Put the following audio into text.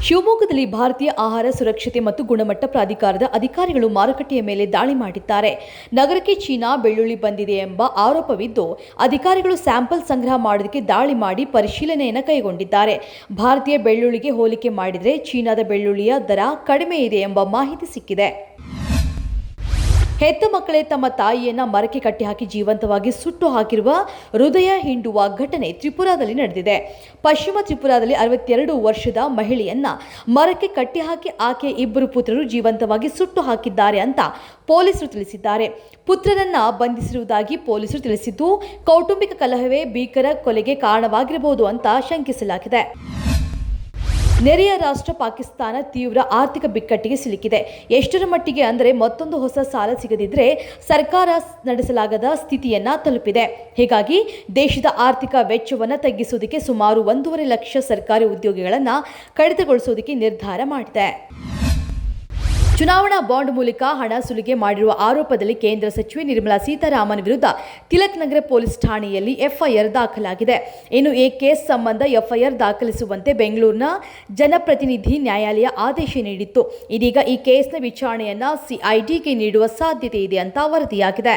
ಶಿವಮೊಗ್ಗದಲ್ಲಿ ಭಾರತೀಯ ಆಹಾರ ಸುರಕ್ಷತೆ ಮತ್ತು ಗುಣಮಟ್ಟ ಪ್ರಾಧಿಕಾರದ ಅಧಿಕಾರಿಗಳು ಮಾರುಕಟ್ಟೆಯ ಮೇಲೆ ದಾಳಿ ಮಾಡಿದ್ದಾರೆ. ನಗರಕ್ಕೆ ಚೀನಾ ಬೆಳ್ಳುಳ್ಳಿ ಬಂದಿದೆ ಎಂಬ ಆರೋಪವಿದ್ದು, ಅಧಿಕಾರಿಗಳು ಸ್ಯಾಂಪಲ್ ಸಂಗ್ರಹ ಮಾಡೋದಕ್ಕೆ ದಾಳಿ ಮಾಡಿ ಪರಿಶೀಲನೆಯನ್ನು ಕೈಗೊಂಡಿದ್ದಾರೆ. ಭಾರತೀಯ ಬೆಳ್ಳುಳ್ಳಿಗೆ ಹೋಲಿಕೆ ಮಾಡಿದರೆ ಚೀನಾದ ಬೆಳ್ಳುಳ್ಳಿಯ ದರ ಕಡಿಮೆ ಇದೆ ಎಂಬ ಮಾಹಿತಿ ಸಿಕ್ಕಿದೆ. ಹೆತ್ತ ಮಕ್ಕಳೇ ತಮ್ಮ ತಾಯಿಯನ್ನ ಮರಕ್ಕೆ ಕಟ್ಟಿಹಾಕಿ ಜೀವಂತವಾಗಿ ಸುಟ್ಟು ಹಾಕಿರುವ ಹೃದಯ ಹಿಂಡುವ ಘಟನೆ ತ್ರಿಪುರಾದಲ್ಲಿ ನಡೆದಿದೆ. ಪಶ್ಚಿಮ ತ್ರಿಪುರಾದಲ್ಲಿ 62 ವರ್ಷದ ಮಹಿಳೆಯನ್ನ ಮರಕ್ಕೆ ಕಟ್ಟಿಹಾಕಿ ಆಕೆಯ ಇಬ್ಬರು ಪುತ್ರರು ಜೀವಂತವಾಗಿ ಸುಟ್ಟು ಹಾಕಿದ್ದಾರೆ ಅಂತ ಪೊಲೀಸರು ತಿಳಿಸಿದ್ದಾರೆ. ಪುತ್ರರನ್ನ ಬಂಧಿಸಿರುವುದಾಗಿ ಪೊಲೀಸರು ತಿಳಿಸಿದ್ದು, ಕೌಟುಂಬಿಕ ಕಲಹವೇ ಭೀಕರ ಕೊಲೆಗೆ ಕಾರಣವಾಗಿರಬಹುದು ಅಂತ ಶಂಕಿಸಲಾಗಿದೆ. ನೆರೆಯ ರಾಷ್ಟ್ರ ಪಾಕಿಸ್ತಾನ ತೀವ್ರ ಆರ್ಥಿಕ ಬಿಕ್ಕಟ್ಟಿಗೆ ಸಿಲುಕಿದೆ. ಎಷ್ಟರ ಮಟ್ಟಿಗೆ ಅಂದರೆ ಮತ್ತೊಂದು ಹೊಸ ಸಾಲ ಸಿಗದಿದ್ದರೆ ಸರ್ಕಾರ ನಡೆಸಲಾಗದ ಸ್ಥಿತಿಯನ್ನ ತಲುಪಿದೆ. ಹೀಗಾಗಿ ದೇಶದ ಆರ್ಥಿಕ ವೆಚ್ಚವನ್ನು ತಗ್ಗಿಸುವುದಕ್ಕೆ ಸುಮಾರು 1.5 ಲಕ್ಷ ಸರ್ಕಾರಿ ಉದ್ಯೋಗಿಗಳನ್ನು ಕಡಿತಗೊಳಿಸುವುದಕ್ಕೆ ನಿರ್ಧಾರ ಮಾಡಿದೆ. ಚುನಾವಣಾ ಬಾಂಡ್ ಮೂಲಕ ಹಣ ಸುಲಿಗೆ ಮಾಡಿರುವ ಆರೋಪದಲ್ಲಿ ಕೇಂದ್ರ ಸಚಿವೆ ನಿರ್ಮಲಾ ಸೀತಾರಾಮನ್ ವಿರುದ್ಧ ತಿಲಕ್ ನಗರ ಪೊಲೀಸ್ ಠಾಣೆಯಲ್ಲಿ ಎಫ್ಐಆರ್ ದಾಖಲಾಗಿದೆ. ಇನ್ನು ಈ ಕೇಸ್ ಸಂಬಂಧ ಎಫ್ಐಆರ್ ದಾಖಲಿಸುವಂತೆ ಬೆಂಗಳೂರಿನ ಜನಪ್ರತಿನಿಧಿ ನ್ಯಾಯಾಲಯ ಆದೇಶ ನೀಡಿತ್ತು. ಇದೀಗ ಈ ಕೇಸ್ನ ವಿಚಾರಣೆಯನ್ನ ಸಿಐಡಿಗೆ ನೀಡುವ ಸಾಧ್ಯತೆ ಇದೆ ಅಂತ ವರದಿಯಾಗಿದೆ.